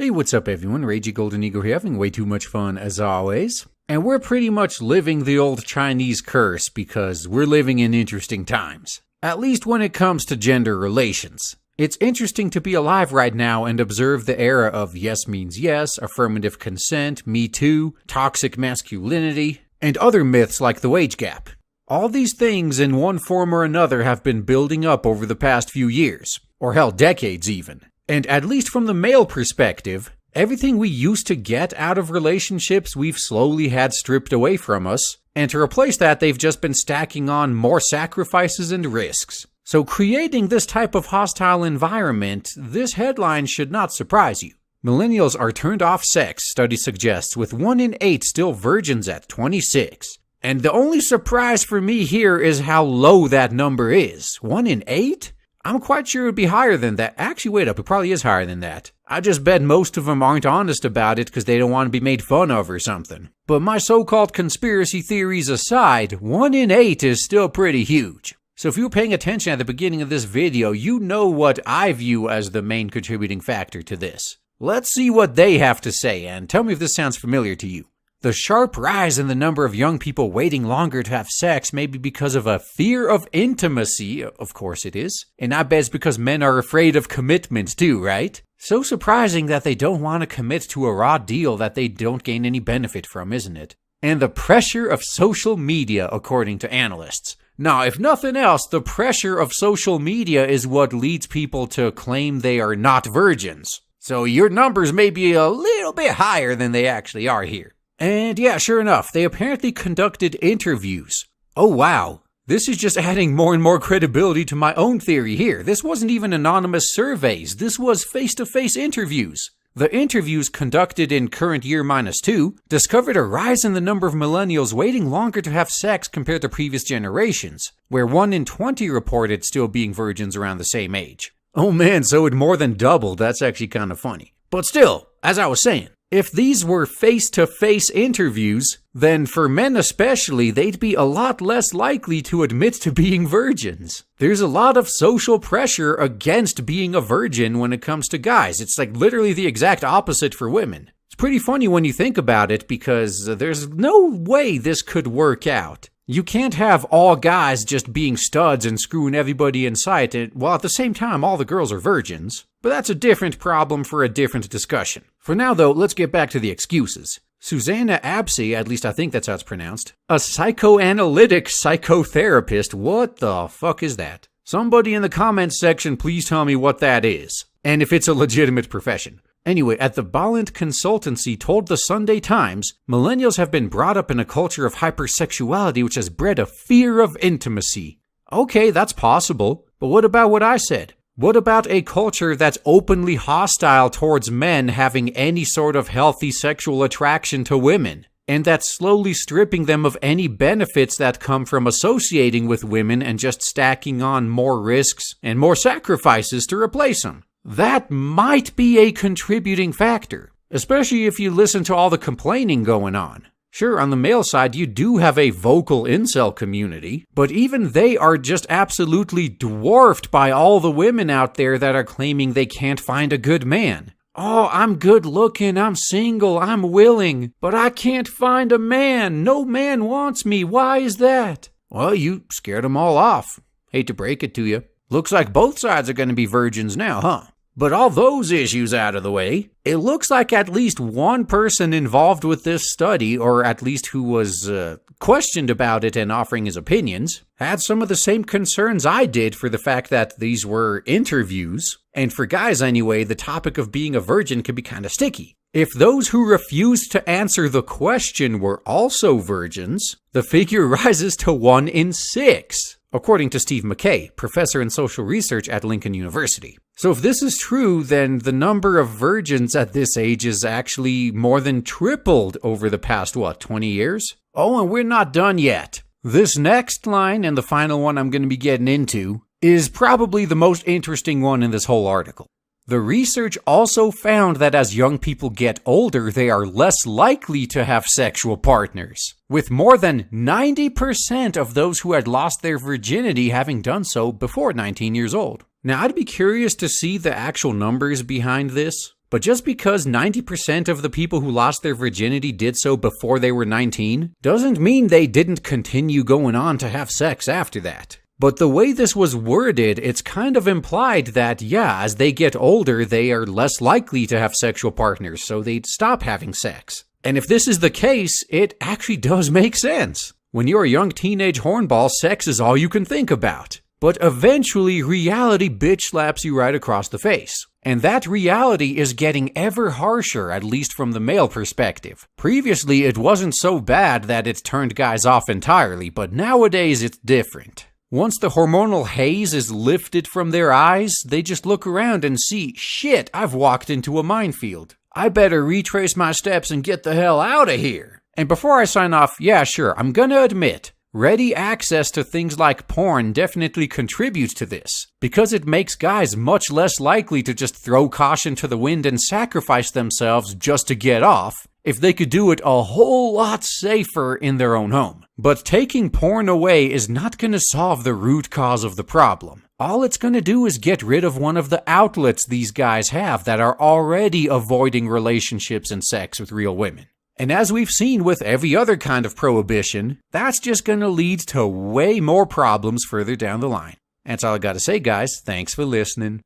Hey, what's up everyone? Ragey Golden Eagle here, having way too much fun as always. And we're pretty much living the old Chinese curse because we're living in interesting times. At least when it comes to gender relations. It's interesting to be alive right now and observe the era of yes means yes, affirmative consent, Me Too, toxic masculinity, and other myths like the wage gap. All these things in one form or another have been building up over the past few years, or hell, decades even. And at least from the male perspective, everything we used to get out of relationships we've slowly had stripped away from us, and to replace that they've just been stacking on more sacrifices and risks. So creating this type of hostile environment, this headline should not surprise you. Millennials are turned off sex, study suggests, with 1 in 8 still virgins at 26. And the only surprise for me here is how low that number is. 1 in 8? I'm quite sure it would be higher than that. Actually, wait up, it probably is higher than that. I just bet most of them aren't honest about it because they don't want to be made fun of or something. But my so-called conspiracy theories aside, 1 in 8 is still pretty huge. So if you were paying attention at the beginning of this video, you know what I view as the main contributing factor to this. Let's see what they have to say and tell me if this sounds familiar to you. The sharp rise in the number of young people waiting longer to have sex may be because of a fear of intimacy, of course it is, and I bet it's because men are afraid of commitment too, right? So surprising that they don't want to commit to a raw deal that they don't gain any benefit from, isn't it? And the pressure of social media, according to analysts. Now, if nothing else, the pressure of social media is what leads people to claim they are not virgins. So your numbers may be a little bit higher than they actually are here. And yeah, sure enough, they apparently conducted interviews. Oh wow, this is just adding more and more credibility to my own theory here. This wasn't even anonymous surveys, this was face-to-face interviews. The interviews conducted in current year -2 discovered a rise in the number of millennials waiting longer to have sex compared to previous generations, where 1 in 20 reported still being virgins around the same age. Oh man, so it more than doubled, that's actually kind of funny. But still, as I was saying, if these were face-to-face interviews, then for men especially, they'd be a lot less likely to admit to being virgins. There's a lot of social pressure against being a virgin when it comes to guys. It's like literally the exact opposite for women. It's pretty funny when you think about it because there's no way this could work out. You can't have all guys just being studs and screwing everybody in sight, while at the same time all the girls are virgins. But that's a different problem for a different discussion. For now though, let's get back to the excuses. Susanna Absey, at least I think that's how it's pronounced, a psychoanalytic psychotherapist, what the fuck is that? Somebody in the comments section please tell me what that is, and if it's a legitimate profession. Anyway, at the Ballant Consultancy told the Sunday Times, millennials have been brought up in a culture of hypersexuality which has bred a fear of intimacy. Okay, that's possible, but what about what I said? What about a culture that's openly hostile towards men having any sort of healthy sexual attraction to women, and that's slowly stripping them of any benefits that come from associating with women and just stacking on more risks and more sacrifices to replace them? That might be a contributing factor, especially if you listen to all the complaining going on. Sure, on the male side, you do have a vocal incel community, but even they are just absolutely dwarfed by all the women out there that are claiming they can't find a good man. Oh, I'm good looking, I'm single, I'm willing, but I can't find a man. No man wants me. Why is that? Well, you scared them all off. Hate to break it to you. Looks like both sides are going to be virgins now, huh? But all those issues out of the way, it looks like at least one person involved with this study, or at least who was questioned about it and offering his opinions, had some of the same concerns I did for the fact that these were interviews, and for guys anyway, the topic of being a virgin can be kind of sticky. If those who refused to answer the question were also virgins, the figure rises to 1 in 6. According to Steve McKay, professor in social research at Lincoln University. So if this is true, then the number of virgins at this age is actually more than tripled over the past, 20 years? Oh, and we're not done yet. This next line, and the final one I'm going to be getting into, is probably the most interesting one in this whole article. The research also found that as young people get older, they are less likely to have sexual partners, with more than 90% of those who had lost their virginity having done so before 19 years old. Now, I'd be curious to see the actual numbers behind this, But just because 90% of the people who lost their virginity did so before they were 19, doesn't mean they didn't continue going on to have sex after that. But the way this was worded, it's kind of implied that, yeah, as they get older, they are less likely to have sexual partners, so they'd stop having sex. And if this is the case, it actually does make sense. When you're a young teenage hornball, sex is all you can think about. But eventually, reality bitch slaps you right across the face. And that reality is getting ever harsher, at least from the male perspective. Previously, it wasn't so bad that it turned guys off entirely, but nowadays it's different. Once the hormonal haze is lifted from their eyes, they just look around and see, shit, I've walked into a minefield. I better retrace my steps and get the hell out of here. And before I sign off, yeah, sure, I'm gonna admit, ready access to things like porn definitely contributes to this, because it makes guys much less likely to just throw caution to the wind and sacrifice themselves just to get off, if they could do it a whole lot safer in their own home. But taking porn away is not going to solve the root cause of the problem. All it's going to do is get rid of one of the outlets these guys have that are already avoiding relationships and sex with real women. And as we've seen with every other kind of prohibition, that's just going to lead to way more problems further down the line. That's all I got to say, guys. Thanks for listening.